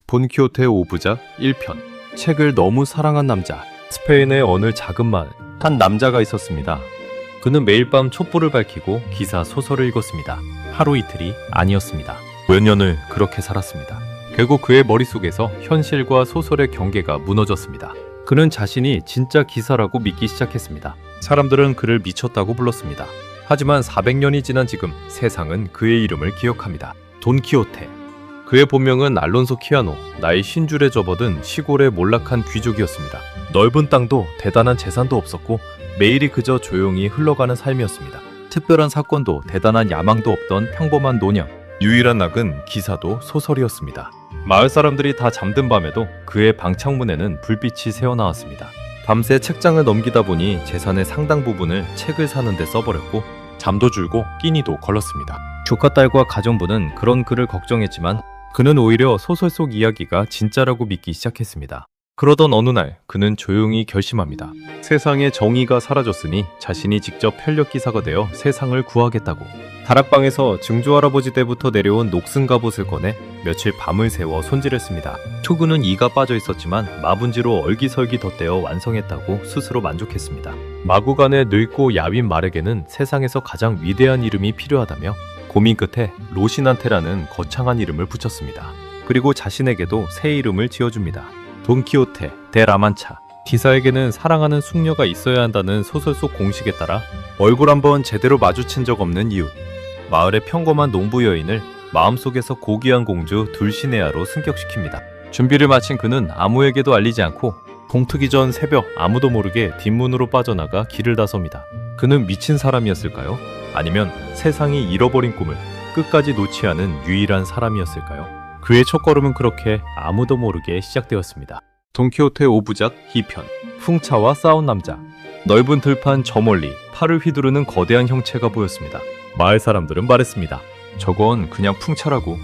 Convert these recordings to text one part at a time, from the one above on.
돈키호테 5부작 1편. 책을 너무 사랑한 남자. 스페인의 어느 작은 마을, 한 남자가 있었습니다. 그는 매일 밤 촛불을 밝히고 기사 소설을 읽었습니다. 하루 이틀이 아니었습니다. 몇 년을 그렇게 살았습니다. 결국 그의 머릿속에서 현실과 소설의 경계가 무너졌습니다. 그는 자신이 진짜 기사라고 믿기 시작했습니다. 사람들은 그를 미쳤다고 불렀습니다. 하지만 400년이 지난 지금 세상은 그의 이름을 기억합니다. 돈키호테. 그의 본명은 알론소 키아노, 나이 50줄에 접어든 시골의 몰락한 귀족이었습니다. 넓은 땅도 대단한 재산도 없었고 매일이 그저 조용히 흘러가는 삶이었습니다. 특별한 사건도 대단한 야망도 없던 평범한 노년. 유일한 낙은 기사도 소설이었습니다. 마을 사람들이 다 잠든 밤에도 그의 방창문에는 불빛이 새어나왔습니다. 밤새 책장을 넘기다 보니 재산의 상당 부분을 책을 사는 데 써버렸고 잠도 줄고 끼니도 걸렀습니다. 조카 딸과 가정부는 그런 그를 걱정했지만 그는 오히려 소설 속 이야기가 진짜라고 믿기 시작했습니다. 그러던 어느 날 그는 조용히 결심합니다. 세상에 정의가 사라졌으니 자신이 직접 편력기사가 되어 세상을 구하겠다고. 다락방에서 증조할아버지 때부터 내려온 녹슨 갑옷을 꺼내 며칠 밤을 새워 손질했습니다. 투구는 이가 빠져 있었지만 마분지로 얼기설기 덧대어 완성했다고 스스로 만족했습니다. 마구간의 늙고 야윈 말에게는 세상에서 가장 위대한 이름이 필요하다며 고민 끝에 로시난테라는 거창한 이름을 붙였습니다. 그리고 자신에게도 새 이름을 지어줍니다. 돈키호테 데 라만차. 기사에게는 사랑하는 숙녀가 있어야 한다는 소설 속 공식에 따라 얼굴 한번 제대로 마주친 적 없는 이웃, 마을의 평범한 농부 여인을 마음속에서 고귀한 공주 둘시네아로 승격시킵니다. 준비를 마친 그는 아무에게도 알리지 않고 동트기 전 새벽 아무도 모르게 뒷문으로 빠져나가 길을 나섭니다. 그는 미친 사람이었을까요? 아니면 세상이 잃어버린 꿈을 끝까지 놓지 않은 유일한 사람이었을까요? 그의 첫걸음은 그렇게 아무도 모르게 시작되었습니다. 돈키호테 5부작 2편. 풍차와 싸운 남자. 넓은 들판 저 멀리 팔을 휘두르는 거대한 형체가 보였습니다. 마을 사람들은 말했습니다. 저건 그냥 풍차라고.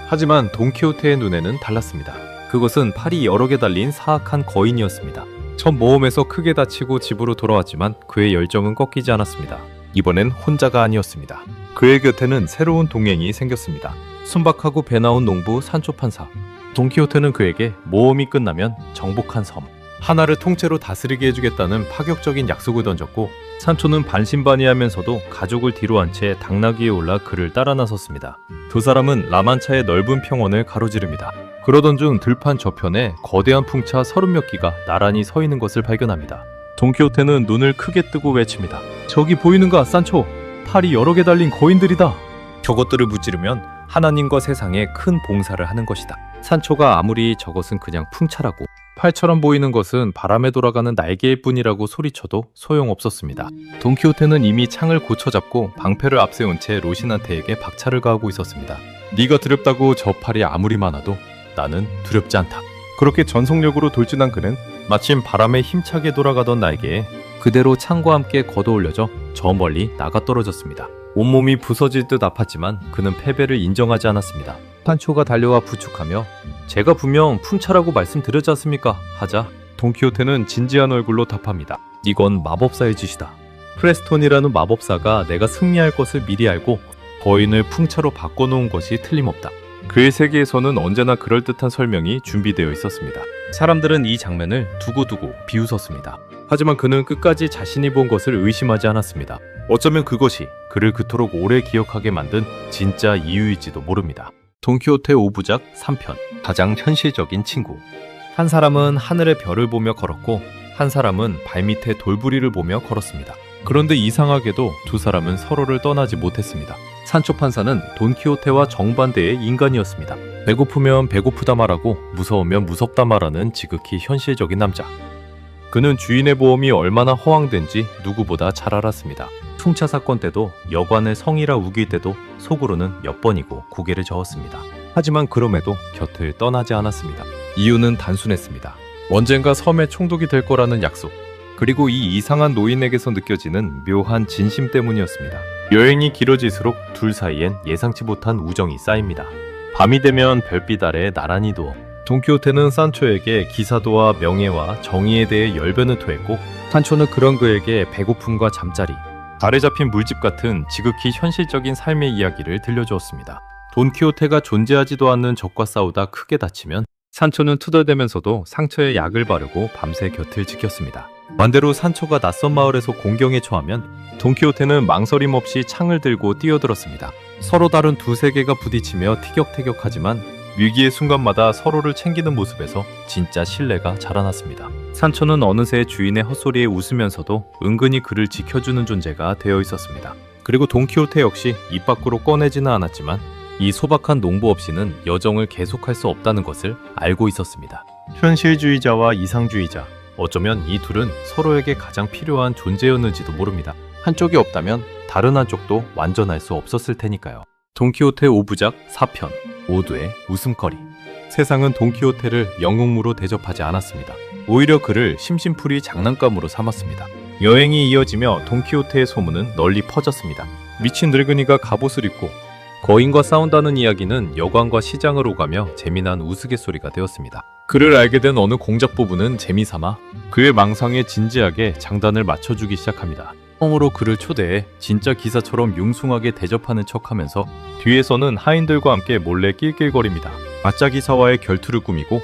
하지만 돈키호테의 눈에는 달랐습니다. 그것은 팔이 여러 개 달린 사악한 거인이었습니다. 첫 모험에서 크게 다치고 집으로 돌아왔지만 그의 열정은 꺾이지 않았습니다. 이번엔 혼자가 아니었습니다. 그의 곁에는 새로운 동행이 생겼습니다. 순박하고 배 나온 농부 산초 판사. 돈키호테는 그에게 모험이 끝나면 정복한 섬 하나를 통째로 다스리게 해주겠다는 파격적인 약속을 던졌고, 산초는 반신반의하면서도 가족을 뒤로 한 채 당나귀에 올라 그를 따라 나섰습니다. 두 사람은 라만차의 넓은 평원을 가로지릅니다. 그러던 중 들판 저편에 거대한 풍차 30몇 기가 나란히 서 있는 것을 발견합니다. 돈키호테는 눈을 크게 뜨고 외칩니다. 저기 보이는가, 산초? 팔이 여러 개 달린 거인들이다. 저것들을 무찌르면 하나님과 세상에 큰 봉사를 하는 것이다. 산초가 아무리 저것은 그냥 풍차라고, 팔처럼 보이는 것은 바람에 돌아가는 날개일 뿐이라고 소리쳐도 소용없었습니다. 돈키호테는 이미 창을 고쳐잡고 방패를 앞세운 채 로시난테에게 박차를 가하고 있었습니다. 네가 두렵다고 저 팔이 아무리 많아도 나는 두렵지 않다. 그렇게 전속력으로 돌진한 그는 마침 바람에 힘차게 돌아가던 날개에 그대로 창과 함께 걷어올려져 저 멀리 나가 떨어졌습니다. 온몸이 부서질 듯 아팠지만 그는 패배를 인정하지 않았습니다. 산초가 달려와 부축하며 제가 분명 풍차라고 말씀드렸지 않습니까? 하자 돈키호테는 진지한 얼굴로 답합니다. 이건 마법사의 짓이다. 프레스톤이라는 마법사가 내가 승리할 것을 미리 알고 거인을 풍차로 바꿔놓은 것이 틀림없다. 그의 세계에서는 언제나 그럴듯한 설명이 준비되어 있었습니다. 사람들은 이 장면을 두고두고 비웃었습니다. 하지만 그는 끝까지 자신이 본 것을 의심하지 않았습니다. 어쩌면 그것이 그를 그토록 오래 기억하게 만든 진짜 이유일지도 모릅니다. 돈키호테 5부작 3편. 가장 현실적인 친구. 한 사람은 하늘의 별을 보며 걸었고 한 사람은 발밑에 돌부리를 보며 걸었습니다. 그런데 이상하게도 두 사람은 서로를 떠나지 못했습니다. 산초 판사는 돈키호테와 정반대의 인간이었습니다. 배고프면 배고프다 말하고 무서우면 무섭다 말하는 지극히 현실적인 남자. 그는 주인의 보험이 얼마나 허황된지 누구보다 잘 알았습니다. 풍차 사건 때도 여관을 성이라 우길 때도 속으로는 몇 번이고 고개를 저었습니다. 하지만 그럼에도 곁을 떠나지 않았습니다. 이유는 단순했습니다. 언젠가 섬에 총독이 될 거라는 약속, 그리고 이 이상한 노인에게서 느껴지는 묘한 진심 때문이었습니다. 여행이 길어질수록 둘 사이엔 예상치 못한 우정이 쌓입니다. 밤이 되면 별빛 아래 나란히 누워 돈키호테는 산초에게 기사도와 명예와 정의에 대해 열변을 토했고, 산초는 그런 그에게 배고픔과 잠자리, 달에 잡힌 물집 같은 지극히 현실적인 삶의 이야기를 들려주었습니다. 돈키호테가 존재하지도 않는 적과 싸우다 크게 다치면 산초는 투덜대면서도 상처에 약을 바르고 밤새 곁을 지켰습니다. 반대로 산초가 낯선 마을에서 공경에 처하면 돈키호테는 망설임 없이 창을 들고 뛰어들었습니다. 서로 다른 두 세계가 부딪히며 티격태격하지만 위기의 순간마다 서로를 챙기는 모습에서 진짜 신뢰가 자라났습니다. 산초는 어느새 주인의 헛소리에 웃으면서도 은근히 그를 지켜주는 존재가 되어 있었습니다. 그리고 돈키호테 역시 입 밖으로 꺼내지는 않았지만 이 소박한 농부 없이는 여정을 계속할 수 없다는 것을 알고 있었습니다. 현실주의자와 이상주의자, 어쩌면 이 둘은 서로에게 가장 필요한 존재였는지도 모릅니다. 한쪽이 없다면 다른 한쪽도 완전할 수 없었을 테니까요. 돈키호테 5부작 4편 모두의 웃음거리. 세상은 돈키호테를 영웅으로 대접하지 않았습니다. 오히려 그를 심심풀이 장난감으로 삼았습니다. 여행이 이어지며 돈키호테의 소문은 널리 퍼졌습니다. 미친 늙은이가 갑옷을 입고 거인과 싸운다는 이야기는 여관과 시장을 오가며 재미난 우스갯소리가 되었습니다. 그를 알게 된 어느 공작 부부는 재미삼아 그의 망상에 진지하게 장단을 맞춰주기 시작합니다. 성으로 그를 초대해 진짜 기사처럼 융숭하게 대접하는 척하면서 뒤에서는 하인들과 함께 몰래 낄낄거립니다. 가짜 기사와의 결투를 꾸미고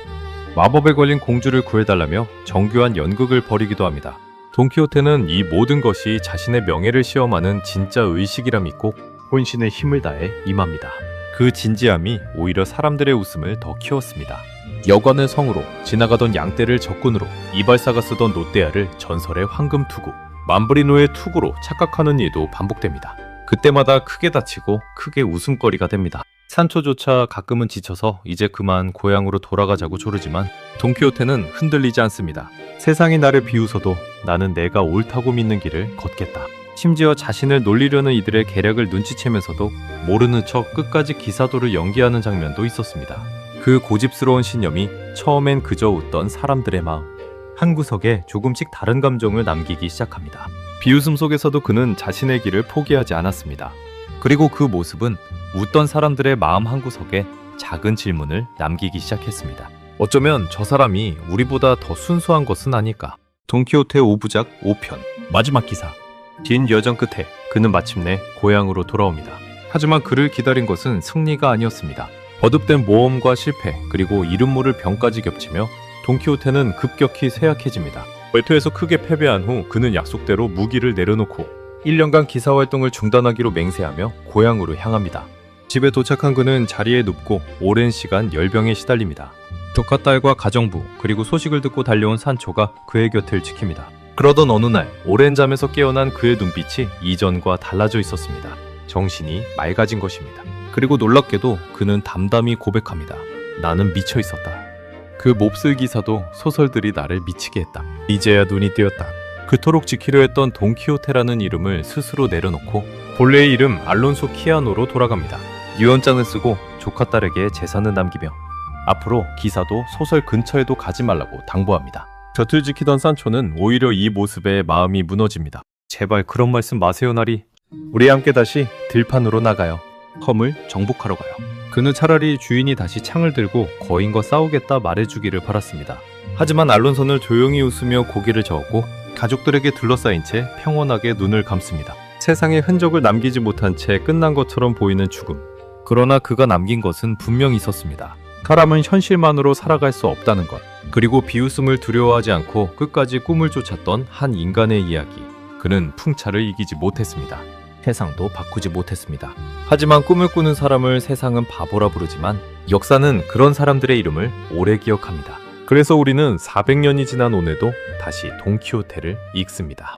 마법에 걸린 공주를 구해달라며 정교한 연극을 벌이기도 합니다. 돈키호테는 이 모든 것이 자신의 명예를 시험하는 진짜 의식이라 믿고 혼신의 힘을 다해 임합니다. 그 진지함이 오히려 사람들의 웃음을 더 키웠습니다. 여관의 성으로 지나가던 양떼를 적군으로 이발사가 쓰던 노떼아를 전설의 황금 투구, 만브리노의 투구로 착각하는 일도 반복됩니다. 그때마다 크게 다치고 크게 웃음거리가 됩니다. 산초조차 가끔은 지쳐서 이제 그만 고향으로 돌아가자고 조르지만 돈키호테는 흔들리지 않습니다. 세상이 나를 비웃어도 나는 내가 옳다고 믿는 길을 걷겠다. 심지어 자신을 놀리려는 이들의 계략을 눈치채면서도 모르는 척 끝까지 기사도를 연기하는 장면도 있었습니다. 그 고집스러운 신념이 처음엔 그저 웃던 사람들의 마음 한 구석에 조금씩 다른 감정을 남기기 시작합니다. 비웃음 속에서도 그는 자신의 길을 포기하지 않았습니다. 그리고 그 모습은 웃던 사람들의 마음 한구석에 작은 질문을 남기기 시작했습니다. 어쩌면 저 사람이 우리보다 더 순수한 것은 아닐까? 돈키호테 5부작 5편 마지막 기사. 긴 여정 끝에 그는 마침내 고향으로 돌아옵니다. 하지만 그를 기다린 것은 승리가 아니었습니다. 거듭된 모험과 실패 그리고 이름 모를 병까지 겹치며 돈키호테는 급격히 쇠약해집니다. 외투에서 크게 패배한 후 그는 약속대로 무기를 내려놓고 1년간 기사활동을 중단하기로 맹세하며 고향으로 향합니다. 집에 도착한 그는 자리에 눕고 오랜 시간 열병에 시달립니다. 조카 딸과 가정부 그리고 소식을 듣고 달려온 산초가 그의 곁을 지킵니다. 그러던 어느 날 오랜 잠에서 깨어난 그의 눈빛이 이전과 달라져 있었습니다. 정신이 맑아진 것입니다. 그리고 놀랍게도 그는 담담히 고백합니다. 나는 미쳐 있었다. 그 몹쓸 기사도 소설들이 나를 미치게 했다. 이제야 눈이 띄었다. 그토록 지키려 했던 돈키호테라는 이름을 스스로 내려놓고 본래의 이름 알론소 키아노로 돌아갑니다. 유언장을 쓰고 조카 딸에게 재산을 남기며 앞으로 기사도 소설 근처에도 가지 말라고 당부합니다. 곁을 지키던 산초는 오히려 이 모습에 마음이 무너집니다. 제발 그런 말씀 마세요 나리. 우리 함께 다시 들판으로 나가요. 험을 정복하러 가요. 그는 차라리 주인이 다시 창을 들고 거인과 싸우겠다 말해주기를 바랐습니다. 하지만 알론소는 조용히 웃으며 고개를 저었고 가족들에게 둘러싸인 채 평온하게 눈을 감습니다. 세상에 흔적을 남기지 못한 채 끝난 것처럼 보이는 죽음. 그러나 그가 남긴 것은 분명 있었습니다. 사람은 현실만으로 살아갈 수 없다는 것. 그리고 비웃음을 두려워하지 않고 끝까지 꿈을 쫓았던 한 인간의 이야기. 그는 풍차를 이기지 못했습니다. 세상도 바꾸지 못했습니다. 하지만 꿈을 꾸는 사람을 세상은 바보라 부르지만 역사는 그런 사람들의 이름을 오래 기억합니다. 그래서 우리는 400년이 지난 오늘도 다시 돈키호테를 읽습니다.